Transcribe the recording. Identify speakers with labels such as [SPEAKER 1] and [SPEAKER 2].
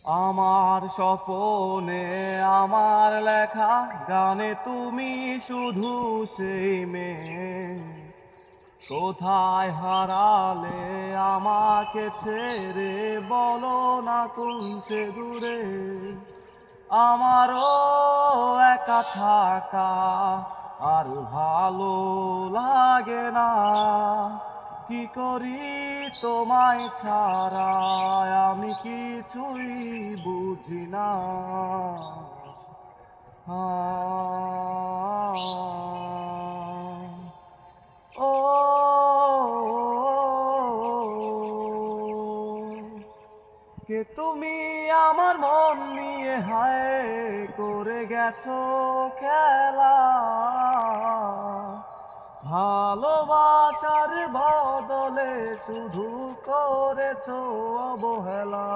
[SPEAKER 1] আমার স্বপনে আমার লেখা গানে তুমি শুধু সেই মেয়ে। কোথায় হারালে আমাকে ছেড়ে, বলো না কোন সে দূরে। আমারও একা থাকা আর ভালো লাগে না। কি করি তোমায় ছাড়া, আমি কিছুই বুঝি না। ও কে তুমি আমার মন নিয়ে হায় করে গেছো খেলা। ভালোবাসার বদলে শুধু করেছো অবহেলা।